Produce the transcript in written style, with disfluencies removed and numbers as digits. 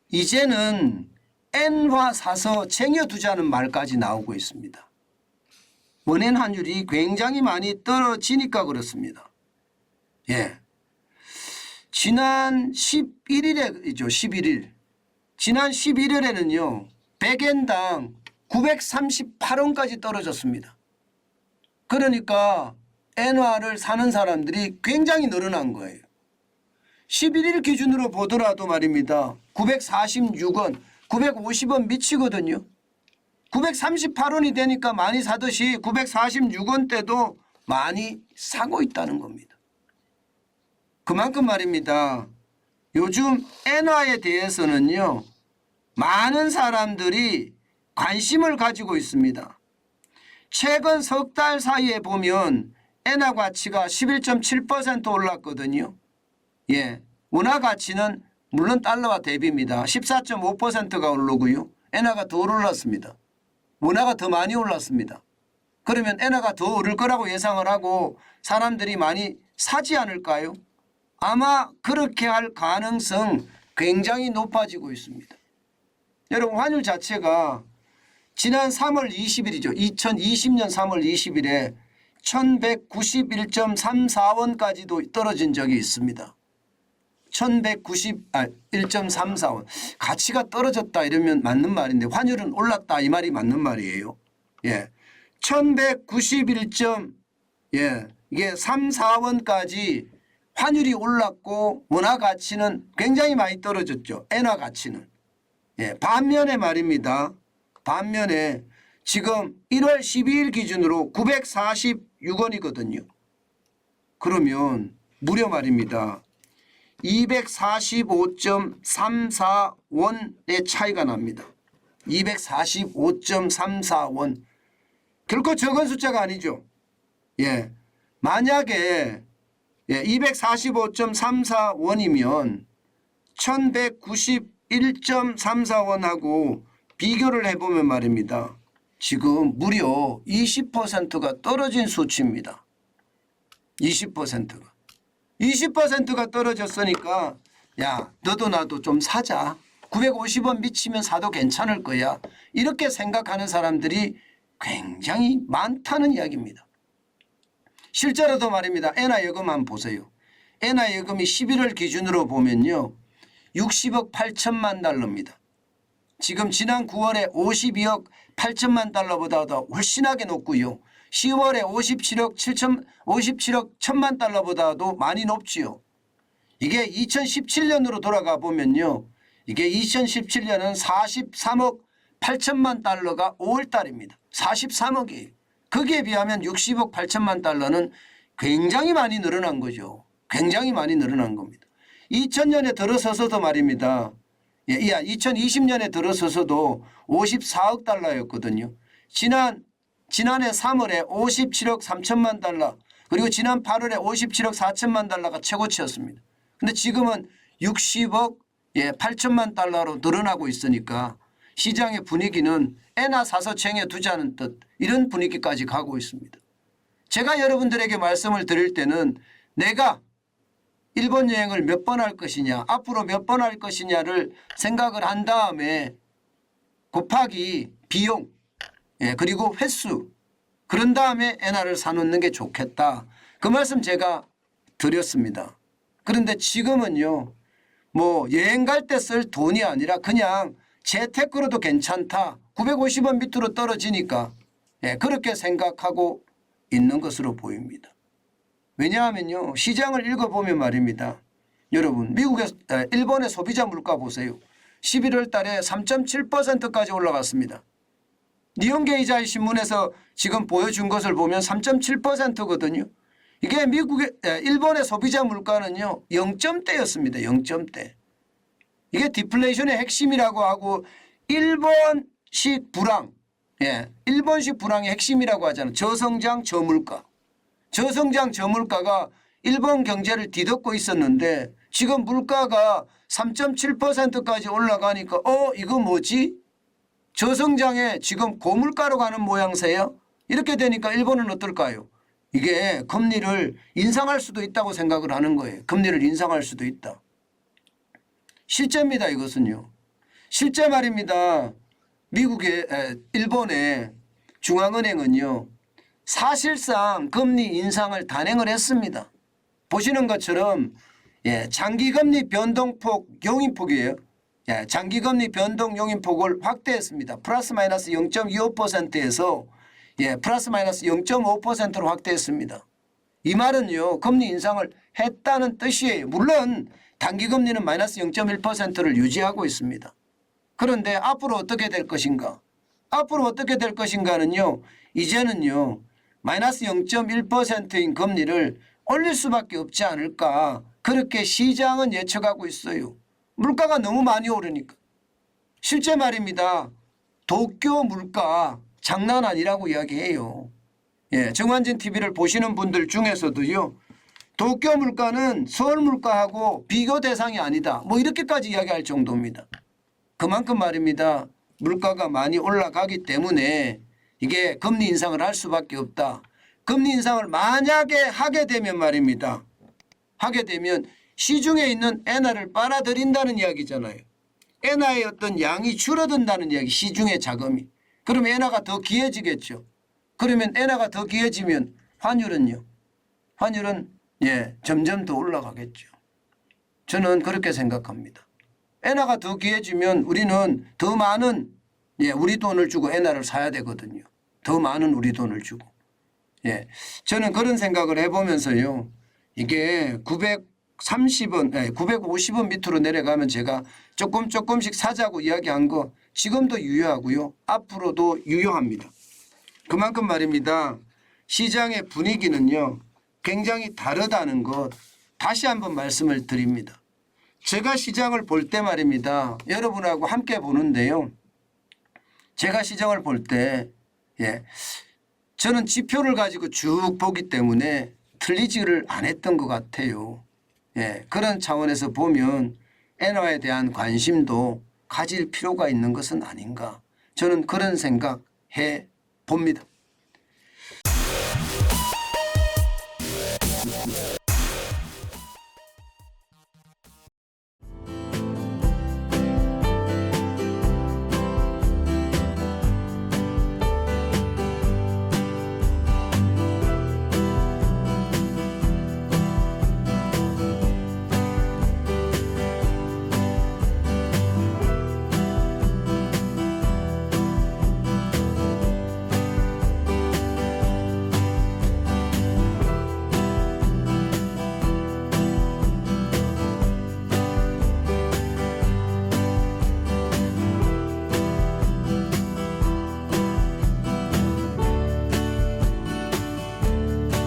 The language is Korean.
이제는 엔화 사서 쟁여두자는 말까지 나오고 있습니다. 원엔 환율이 굉장히 많이 떨어지니까 그렇습니다. 예. 지난 11일에죠. 11일. 지난 11일에는요. 100엔당 938원까지 떨어졌습니다. 그러니까 엔화를 사는 사람들이 굉장히 늘어난 거예요. 11일 기준으로 보더라도 말입니다. 946원, 950원 미치거든요. 938원이 되니까 많이 사듯이 946원대도 많이 사고 있다는 겁니다. 그만큼 말입니다. 요즘 엔화에 대해서는요. 많은 사람들이 관심을 가지고 있습니다. 최근 석 달 사이에 보면 엔화 가치가 11.7% 올랐거든요. 예, 원화 가치는 물론 달러와 대비입니다. 14.5%가 오르고요. 엔화가 더 올랐습니다. 원화가 더 많이 올랐습니다. 그러면 엔화가 더 오를 거라고 예상을 하고 사람들이 많이 사지 않을까요? 아마 그렇게 할 가능성 굉장히 높아지고 있습니다. 여러분 환율 자체가 지난 3월 20일이죠. 2020년 3월 20일에 1191.34원까지도 떨어진 적이 있습니다. 1,134원. 가치가 떨어졌다 이러면 맞는 말인데 환율은 올랐다 이 말이 맞는 말이에요. 예. 1,191. 예. 이게 34원까지 환율이 올랐고 원화 가치는 굉장히 많이 떨어졌죠. 엔화 가치는. 예. 반면에 말입니다. 반면에 지금 1월 12일 기준으로 946원이거든요. 그러면 무려 말입니다. 245.34원의 차이가 납니다. 245.34원. 결코 적은 숫자가 아니죠. 예. 만약에 245.34원이면 1191.34원하고 비교를 해보면 말입니다. 지금 무려 20%가 떨어진 수치입니다. 20%가. 20%가 떨어졌으니까 야 너도 나도 좀 사자. 950원 미치면 사도 괜찮을 거야. 이렇게 생각하는 사람들이 굉장히 많다는 이야기입니다. 실제로도 말입니다. 엔화 예금 한번 보세요. 엔화 예금이 11월 기준으로 보면요. 60억 8천만 달러입니다. 지금 지난 9월에 52억 8천만 달러보다도 훨씬하게 높고요. 10월에 57억 1천만 달러보다도 많이 높지요. 이게 2017년으로 돌아가 보면요. 이게 2017년은 43억 8천만 달러가 5월 달입니다. 43억이에요. 거기에 비하면 60억 8천만 달러는 굉장히 많이 늘어난 거죠. 굉장히 많이 늘어난 겁니다. 2000년에 들어서서도 말입니다. 2020년에 들어서서도 54억 달러였거든요. 지난해 3월에 57억 3천만 달러 그리고 지난 8월에 57억 4천만 달러가 최고치였습니다. 그런데 지금은 60억 8천만 달러로 늘어나고 있으니까 시장의 분위기는 엔화 사서 쟁여두자는 뜻 이런 분위기까지 가고 있습니다. 제가 여러분들에게 말씀을 드릴 때는 내가 일본 여행을 몇 번 할 것이냐 앞으로 몇 번 할 것이냐를 생각을 한 다음에 곱하기 비용 그리고 횟수 그런 다음에 엔화를 사놓는 게 좋겠다. 그 말씀 제가 드렸습니다. 그런데 지금은요. 뭐 여행 갈 때 쓸 돈이 아니라 그냥 재테크로도 괜찮다. 950원 밑으로 떨어지니까 그렇게 생각하고 있는 것으로 보입니다. 왜냐하면요. 시장을 읽어보면 말입니다. 여러분 일본의 소비자 물가 보세요. 11월 달에 3.7%까지 올라갔습니다. 니혼게이자이 신문에서 지금 보여준 것을 보면 3.7%거든요. 이게 일본의 소비자 물가는요. 0점대였습니다. 0점대. 이게 디플레이션의 핵심이라고 하고 일본식 불황. 일본식 불황의 핵심이라고 하잖아요. 저성장 저물가. 저성장 저물가가 일본 경제를 뒤덮고 있었는데 지금 물가가 3.7%까지 올라가니까 이거 뭐지? 저성장에 지금 고물가로 가는 모양새요. 이렇게 되니까 일본은 어떨까요? 이게 금리를 인상할 수도 있다고 생각을 하는 거예요. 금리를 인상할 수도 있다. 실제입니다. 이것은요. 실제 말입니다. 일본의 중앙은행은요. 사실상 금리 인상을 단행을 했습니다. 보시는 것처럼 장기금리 변동폭 용인폭이에요. 장기금리 변동 용인폭을 확대했습니다. 플러스 마이너스 0.25%에서 플러스 마이너스 0.5%로 확대했습니다. 이 말은요. 금리 인상을 했다는 뜻이에요. 물론 단기금리는 마이너스 0.1%를 유지하고 있습니다. 그런데 앞으로 어떻게 될 것인가? 앞으로 어떻게 될 것인가는요. 이제는요. 마이너스 0.1%인 금리를 올릴 수밖에 없지 않을까. 그렇게 시장은 예측하고 있어요. 물가가 너무 많이 오르니까. 실제 말입니다. 도쿄 물가 장난 아니라고 이야기해요. 정환진 TV를 보시는 분들 중에서도요. 도쿄 물가는 서울 물가하고 비교 대상이 아니다. 뭐 이렇게까지 이야기할 정도입니다. 그만큼 말입니다. 물가가 많이 올라가기 때문에 이게 금리 인상을 할 수밖에 없다. 금리 인상을 만약에 하게 되면 말입니다. 하게 되면 시중에 있는 엔화를 빨아들인다는 이야기잖아요. 엔화의 어떤 양이 줄어든다는 이야기, 시중의 자금이. 그러면 엔화가 더 귀해지겠죠. 그러면 엔화가 더 귀해지면 환율은요. 환율은 점점 더 올라가겠죠. 저는 그렇게 생각합니다. 엔화가 더 귀해지면 우리는 더 많은 우리 돈을 주고 엔화를 사야 되거든요. 더 많은 우리 돈을 주고. 저는 그런 생각을 해보면서요. 이게 930원, 950원 밑으로 내려가면 제가 조금씩 사자고 이야기한 거 지금도 유효하고요. 앞으로도 유효합니다. 그만큼 말입니다. 시장의 분위기는요. 굉장히 다르다는 것 다시 한번 말씀을 드립니다. 제가 시장을 볼 때 말입니다. 여러분하고 함께 보는데요. 제가 시장을 볼 때 저는 지표를 가지고 쭉 보기 때문에 틀리지를 않았던 것 같아요. 그런 차원에서 보면 엔화에 대한 관심도 가질 필요가 있는 것은 아닌가. 저는 그런 생각해 봅니다.